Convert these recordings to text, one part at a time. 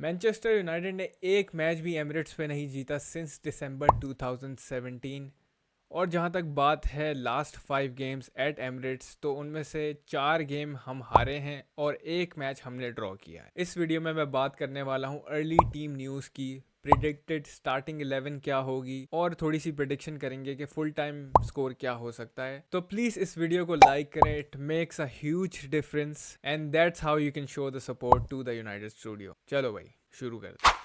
Manchester United ने एक match भी एमिरेट्स पे नहीं जीता सिंस दिसंबर 2017। और जहां तक बात है लास्ट 5 गेम्स एट एमिरेट्स, तो उनमें से 4 गेम हम हारे हैं और एक मैच हमने ड्रॉ किया है। इस वीडियो में मैं बात करने वाला हूं अर्ली टीम न्यूज़ की, प्रिडिक्टेड स्टार्टिंग 11 क्या होगी और थोड़ी सी प्रिडिक्शन करेंगे कि फुल टाइम स्कोर क्या हो सकता है। तो प्लीज़ इस वीडियो को लाइक करें, it makes a huge difference and that's how you can show the support to the United Studio. चलो भाई शुरू करते हैं।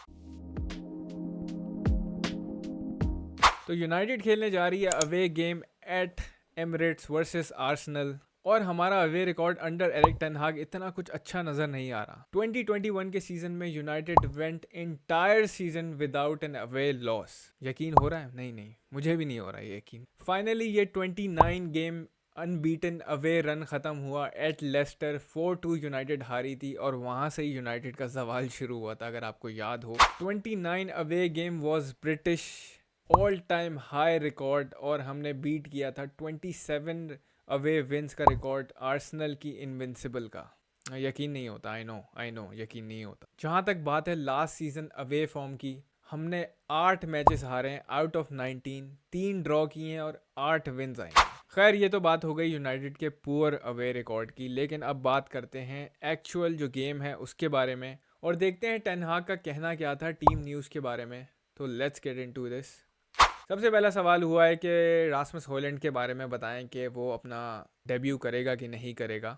तो यूनाइटेड खेलने जा रही है away game at Emirates versus Arsenal, और हमारा away record under Erik ten हाग इतना कुछ अच्छा नजर नहीं आ रहा। 2021 के सीजन में United went entire season without an away loss. यकीन हो रहा है? नहीं, मुझे भी नहीं हो रहा है यकीन। फाइनली ये 29 गेम अनबीटन अवे रन खत्म हुआ एट लेस्टर। 4-2 यूनाइटेड हारी थी और वहां से ही यूनाइटेड का सवाल शुरू हुआ था, अगर आपको याद हो। 29 away game was British all time high record, और हमने बीट किया था 27 अवे विंस का रिकॉर्ड आर्सेनल की इनविंसिबल का। यकीन नहीं होता, आई नो यकीन नहीं होता। जहाँ तक बात है लास्ट सीजन अवे फॉर्म की, हमने 8 मैचेस हारे हैं आउट ऑफ 19, 3 ड्रॉ किए हैं और 8 विंस आए हैं। खैर ये तो बात हो गई यूनाइटेड के पुअर अवे रिकॉर्ड की, लेकिन अब बात करते हैं एक्चुअल जो गेम है उसके बारे में, और देखते हैं टेन हाग का कहना क्या था टीम न्यूज़ के बारे में। तो लेट्स गेट इनटू दिस। सबसे पहला सवाल हुआ है कि रासमस हॉयलैंड के बारे में बताएं कि वो अपना डेब्यू करेगा कि नहीं करेगा,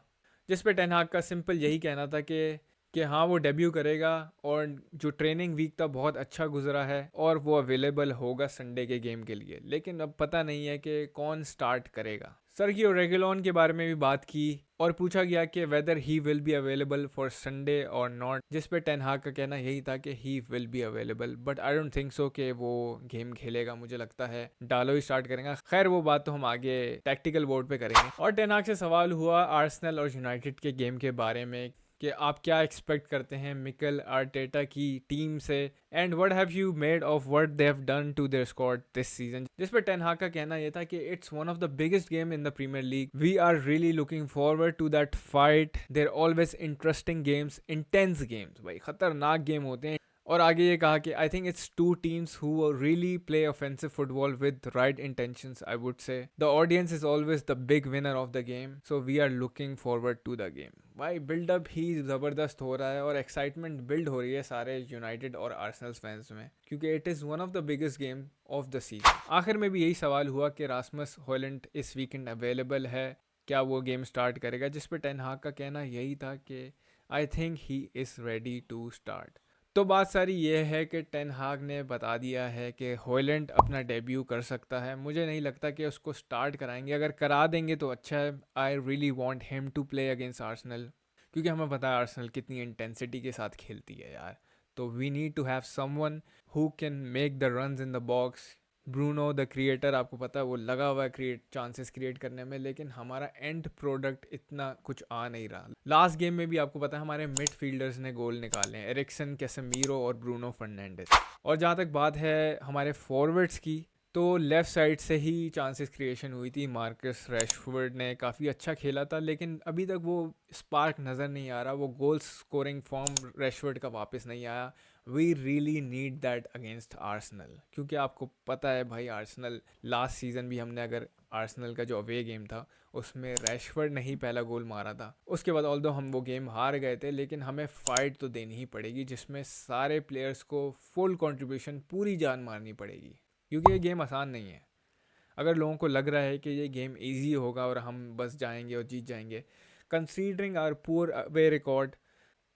जिस पे टेन हाग का सिंपल यही कहना था कि हाँ वो डेब्यू करेगा, और जो ट्रेनिंग वीक था बहुत अच्छा गुजरा है और वो अवेलेबल होगा संडे के गेम के लिए। लेकिन अब पता नहीं है कि कौन स्टार्ट करेगा। सर्गियो रेगुलोन के बारे में भी बात की और पूछा गया कि weather he will be available for Sunday और नॉट, जिस पे टेन हाग का कहना यही था कि he will be available, but I don't think so कि वो गेम खेलेगा। मुझे लगता है डालो ही स्टार्ट करेगा। खैर वो बात तो हम आगे टैक्टिकल बोर्ड पे करेंगे। और टेन हाग से सवाल हुआ आर्सेनल और यूनाइटेड के गेम के बारे में कि आप क्या एक्सपेक्ट करते हैं मिकेल आर्टेटा की टीम से, and what have you made of what they have done to their squad this season, जिस पर टेन हाग का कहना यह था कि it's one of the biggest game in the Premier League, we are really looking forward to that fight, there always interesting games, intense games. भाई खतरनाक game होते हैं। और आगे ये कहा कि I think it's two teams who really play offensive football with right intentions. I would say the audience is always the big winner of the game, so we are looking forward to the game. भाई buildup ही ज़बरदस्त हो रहा है और excitement build हो रही है सारे यूनाइटेड और आर्सेनल फैंस में, क्योंकि it is one of the biggest game of the season. आखिर में भी यही सवाल हुआ कि रासमस हॉयलैंड इस वीकेंड अवेलेबल है, क्या वो गेम स्टार्ट करेगा, जिस पे टेन हाग का कहना यही था कि I think he is ready to start. तो बात सारी ये है कि टेन हाग ने बता दिया है कि हॉयलैंड अपना डेब्यू कर सकता है। मुझे नहीं लगता कि उसको स्टार्ट कराएंगे, अगर करा देंगे तो अच्छा है। I really want him to play against Arsenal, क्योंकि हमें पता है आर्सेनल कितनी इंटेंसिटी के साथ खेलती है यार। तो we need to have someone who can make the runs in the box. Bruno the creator, आपको पता है वो लगा हुआ है चांसेस क्रिएट करने में, लेकिन हमारा एंड प्रोडक्ट इतना कुछ आ नहीं रहा। लास्ट गेम में भी आपको पता है हमारे मिडफील्डर्स ने गोल निकाले हैं, एरिक्सन, कैसेमीरो और ब्रूनो फर्नांडिस। और जहाँ तक बात है हमारे फॉरवर्ड्स की, तो लेफ़्ट साइड से ही चांसेस क्रिएशन हुई थी। मार्कस रैशफोर्ड ने काफ़ी अच्छा खेला था, लेकिन अभी तक वो स्पार्क नज़र नहीं आ रहा, वो गोल स्कोरिंग फॉर्म रैशफोर्ड का वापस नहीं आया। We really need that against Arsenal, क्योंकि आपको पता है भाई आर्सेनल लास्ट सीज़न भी हमने, अगर आर्सेनल का जो अवे गेम था उसमें रैशफोर्ड ने ही पहला गोल मारा था। उसके बाद ऑल्दो हम वो गेम हार गए थे, लेकिन हमें फ़ाइट तो देनी ही पड़ेगी, जिसमें सारे प्लेयर्स को फुल कंट्रीब्यूशन, पूरी जान मारनी पड़ेगी, क्योंकि ये गेम आसान नहीं है। अगर लोगों को लग रहा है कि ये गेम इजी होगा और हम बस जाएंगे और जीत जाएंगे, considering our poor away record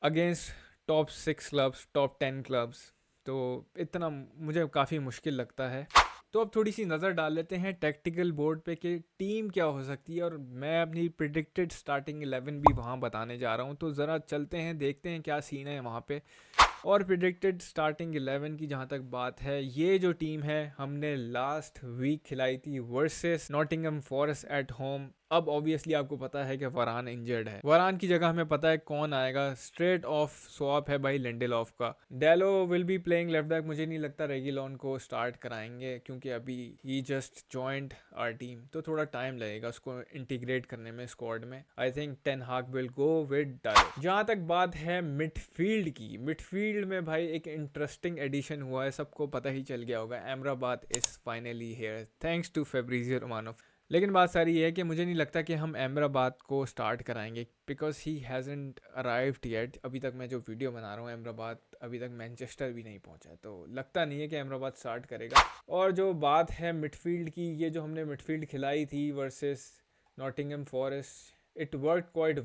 against top 6 clubs, top 10 clubs, तो इतना मुझे काफ़ी मुश्किल लगता है। तो अब थोड़ी सी नज़र डाल लेते हैं टैक्टिकल बोर्ड पे कि टीम क्या हो सकती है, और मैं अपनी प्रिडिक्टेड स्टार्टिंग 11 भी वहाँ बताने जा रहा हूँ। तो ज़रा चलते हैं, देखते हैं क्या सीन है वहाँ पे। और प्रिडिक्टेड स्टार्टिंग 11 की जहाँ तक बात है, ये जो टीम है हमने लास्ट वीक खिलाई थी versus Nottingham forest at home, अब ऑब्वियसली आपको पता है कि वरान इंजर्ड है, वरान की जगह हमें पता है कौन आएगा, स्ट्रेट ऑफ स्वैप है भाई लिंडेलॉफ का। डेलो will be playing left back, मुझे नहीं लगता रेगिलॉन को स्टार्ट कराएंगे क्योंकि अभी ही जस्ट जॉइंड आवर टीम, तो थोड़ा टाइम लगेगा उसको इंटीग्रेट करने में स्क्वाड में। आई थिंक टेन हाग विल गो विद डालो। जहाँ तक बात है मिडफील्ड की, मिडफील्ड में भाई एक इंटरेस्टिंग एडिशन हुआ है, सबको पता ही चल गया होगा, Amrabat is finally here thanks to Fabrizio Romano. लेकिन बात सारी ये है कि मुझे नहीं लगता कि हम एमराबाद को स्टार्ट कराएंगे बिकॉज ही हैज़ंट अराइव्ड येट। अभी तक मैं जो वीडियो बना रहा हूँ एमराबाद अभी तक मैनचेस्टर भी नहीं पहुँचा है, तो लगता नहीं है कि एमराबाद स्टार्ट करेगा। और जो बात है मिडफील्ड की, ये जो हमने मिडफील्ड खिलाई थी versus Nottingham forest, it work quite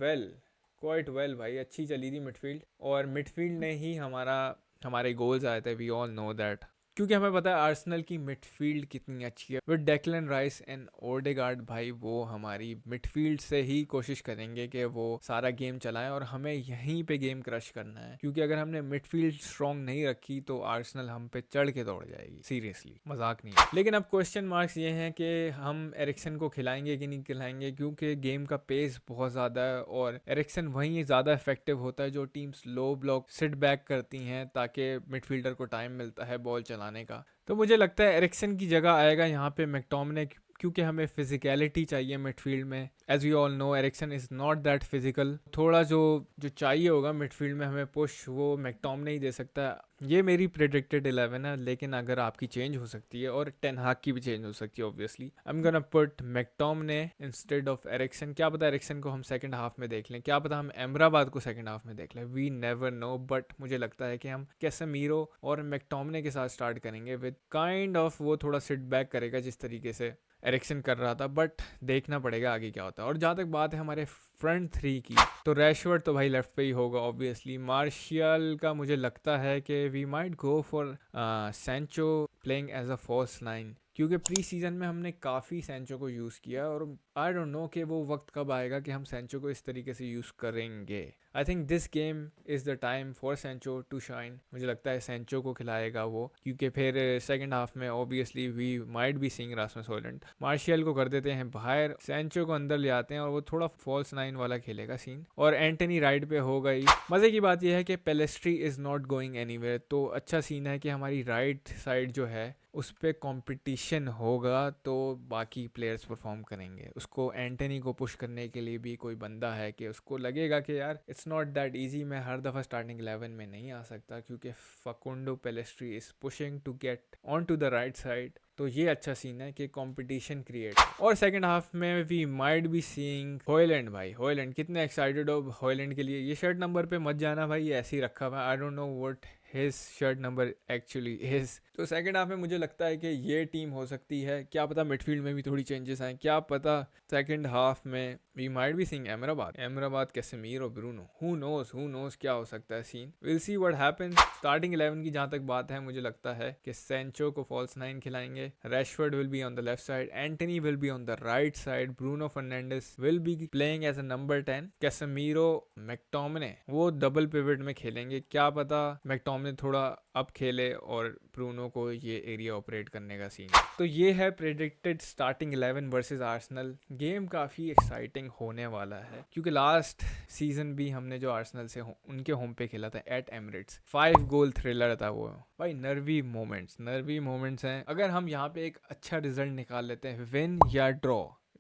well भाई, अच्छी चली थी मिडफील्ड, और मिडफील्ड ने ही हमारे गोल्स आए थे, वी ऑल नो दैट। क्योंकि हमें पता है आर्सेनल की मिडफील्ड कितनी अच्छी है with Declan rice and Odegaard. भाई वो हमारी मिडफील्ड से ही कोशिश करेंगे कि वो सारा गेम चलाएं और हमें यहीं पे गेम क्रश करना है, क्योंकि अगर हमने मिडफील्ड स्ट्रॉन्ग नहीं रखी तो आर्सेनल हम पे चढ़ के दौड़ जाएगी, सीरियसली मजाक नहीं है। लेकिन अब क्वेश्चन मार्क्स ये हैं कि हम एरिक्सन को खिलाएंगे कि नहीं खिलाएंगे, क्योंकि गेम का पेस बहुत ज़्यादा है और एरिक्सन वहीं ज़्यादा इफेक्टिव होता है जो टीम्स लो ब्लॉक सिट बैक करती हैं ताकि मिडफील्डर को टाइम मिलता है बॉल चलाने का। तो मुझे लगता है एरिक्सन की जगह आएगा यहाँ पे मैकटोमिने, क्योंकि हमें फिजिकलिटी चाहिए मिडफील्ड में। As we all know Eriksen is not that physical, थोड़ा जो चाहिए होगा मिडफील्ड में हमें पुश, वो मैकटोमिने ही दे सकता है। ये मेरी प्रेडिक्टेड 11 है, लेकिन अगर आपकी चेंज हो सकती है और टेन हाग की भी चेंज हो सकती है obviously. I am gonna put McTominay instead of Eriksen. क्या पता एरिक्सन को हम सेकंड हाफ में देख लें, क्या पता हम एमराबाद को सेकंड हाफ में देख लें, वी नेवर नो। बट मुझे लगता है कि हम कैसेमीरो और मैकटोमिने के साथ स्टार्ट करेंगे विद काइंड ऑफ, वो थोड़ा सिट बैक करेगा जिस तरीके से एरिक्सन कर रहा था, बट देखना पड़ेगा आगे क्या होता है। और जहाँ तक बात है हमारे फ्रंट थ्री की, तो रैशवर्ड तो भाई लेफ्ट पे ही होगा ऑब्वियसली। मार्शियल का मुझे लगता है कि we might go for Sancho playing as a false nine, क्योंकि प्री सीजन में हमने काफ़ी सैंचो को यूज़ किया और आई डोंट नो कि वो वक्त कब आएगा कि हम सैंचो को इस तरीके से यूज़ करेंगे। I think this game is the time for Sancho to shine. मुझे लगता है सैंचो को खिलाएगा वो, क्योंकि फिर सेकंड हाफ में obviously we might be seeing Rasmus Hojlund. Martial को कर देते हैं बाहर, सैंचो को अंदर ले आते हैं और वो थोड़ा फॉल्स नाइन वाला खेलेगा सीन, और एंटनी राइट पे हो गई। मज़े की बात यह है कि पेलेस्ट्री इज़ नॉट गोइंग एनीवेयर, तो अच्छा सीन है कि हमारी राइट साइड जो है उस पर कंपटीशन होगा, तो बाकी प्लेयर्स परफॉर्म करेंगे। उसको एंटनी को पुश करने के लिए भी कोई बंदा है कि उसको लगेगा कि यार इट्स नॉट दैट इजी, मैं हर दफ़ा स्टार्टिंग 11 में नहीं आ सकता, क्योंकि Facundo Pellistri is pushing to get on to the right side. तो ये अच्छा सीन है कि कंपटीशन क्रिएट। और सेकंड हाफ में we might be seeing Hojlund. भाई हॉयलैंड, कितने एक्साइटेड हो हॉयलैंड के लिए। ये शर्ट नंबर पे मत जाना भाई, ये ऐसे ही रखा हुआ है, I don't know what his shirt number actually is. तो सेकंड हाफ में मुझे लगता है कि ये टीम हो सकती है, क्या पता मिडफील्ड में भी थोड़ी चेंजेस आए, क्या पता सेकंड हाफ में we might be seeing Amrabat Casemiro Bruno, who knows क्या हो सकता है scene, will see what happens. Starting 11 की जहां तक बात है, मुझे लगता है कि सैंचो को फॉल्स नाइन खिलाएंगे, Rashford will be on the left side, Antony will be on the right side, Bruno Fernandes will be playing as a number 10, Casemiro McTominay वो डबल पिवट में खेलेंगे। क्या पता मैकटोमिने थोड़ा अप खेले और ब्रूनो को ये एरिया ऑपरेट करने का सीन। तो ये है predicted starting 11 versus Arsenal. Game काफ़ी एक्साइटिंग होने वाला है, क्योंकि लास्ट सीजन भी हमने जो आर्सेनल से उनके होम पे खेला था एट एमिरेट्स, 5 गोल थ्रिलर था वो भाई। नर्वी मोमेंट्स हैं। अगर हम यहाँ पे एक अच्छा रिजल्ट निकाल लेते हैं, विन या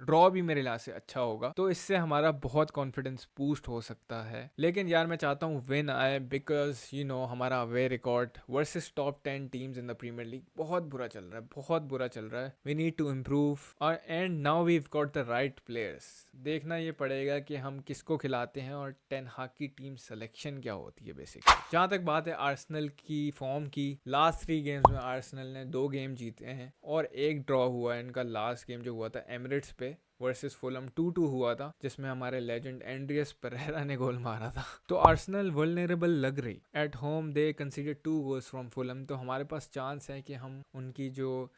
ड्रॉ भी मेरे लिहाज से अच्छा होगा, तो इससे हमारा बहुत कॉन्फिडेंस बूस्ट हो सकता है। लेकिन यार मैं चाहता हूँ विन आए, बिकॉज यू नो हमारा away record versus top 10 teams in the Premier League बहुत बुरा चल रहा है। वी नीड टू इम्प्रूव और and now we got the right players. देखना ये पड़ेगा कि हम किसको खिलाते हैं और टेन हाग की टीम सिलेक्शन क्या होती है बेसिकली। जहाँ तक बात है आर्सेनल की फॉर्म की, लास्ट 3 गेम्स में आर्सेनल ने 2 गेम जीते हैं और 1 ड्रॉ हुआ है इनका। लास्ट गेम जो हुआ था एमिरेट्स पे वर्सेस फुलम 2-2 हुआ था, जिसमें हमारे लेजेंड एंड्रियस पेरेरा ने गोल मारा था। तो आर्सेनल वल्नरेबल लग रही। At home they consider 2 goals from Fulham, तो हमारे पास चांस है कि हम उनकी जो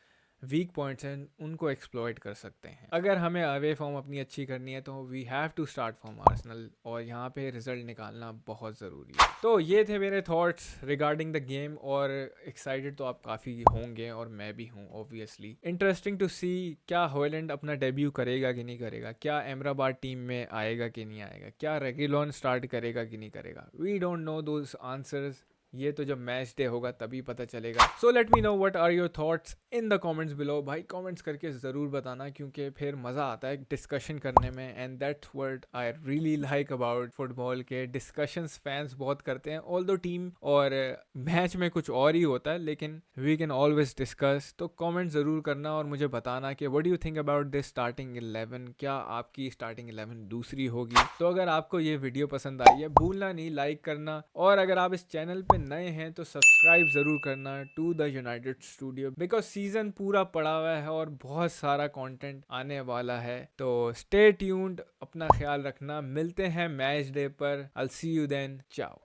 वीक पॉइंट्स हैं उनको एक्सप्लॉइट कर सकते हैं। अगर हमें अवे फॉर्म अपनी अच्छी करनी है तो we have to start from Arsenal, और यहाँ पे रिजल्ट निकालना बहुत ज़रूरी है। तो ये थे मेरे थॉट्स रिगार्डिंग द गेम, और एक्साइटेड तो आप काफ़ी होंगे और मैं भी हूँ ऑब्वियसली। इंटरेस्टिंग टू सी क्या हॉयलैंड अपना डेब्यू करेगा कि नहीं करेगा, क्या एमराबाद टीम में आएगा कि नहीं आएगा, क्या रेगिलॉन स्टार्ट करेगा कि नहीं करेगा। We don't know those answers, ये तो जब मैच डे होगा तभी पता चलेगा। So let me know what are your thoughts in the comments below. भाई कमेंट्स करके ज़रूर बताना, क्योंकि फिर मज़ा आता है डिस्कशन करने में, and that's what I really like about football के डिस्कशंस। फैंस बहुत करते हैं, ऑल दो टीम और मैच में कुछ और ही होता है, लेकिन वी कैन ऑलवेज डिस्कस। तो कमेंट ज़रूर करना और मुझे बताना कि what do you think about this starting 11। क्या आपकी स्टार्टिंग 11 दूसरी होगी? तो अगर आपको ये वीडियो पसंद आई है, भूलना नहीं लाइक करना, और अगर आप इस चैनल पे नए हैं तो सब्सक्राइब ज़रूर करना to the United Studio, because season पूरा पड़ा हुआ है और बहुत सारा कंटेंट आने वाला है। तो स्टे ट्यून्ड, अपना ख्याल रखना, मिलते हैं मैच डे पर। I will see you then, चाओ।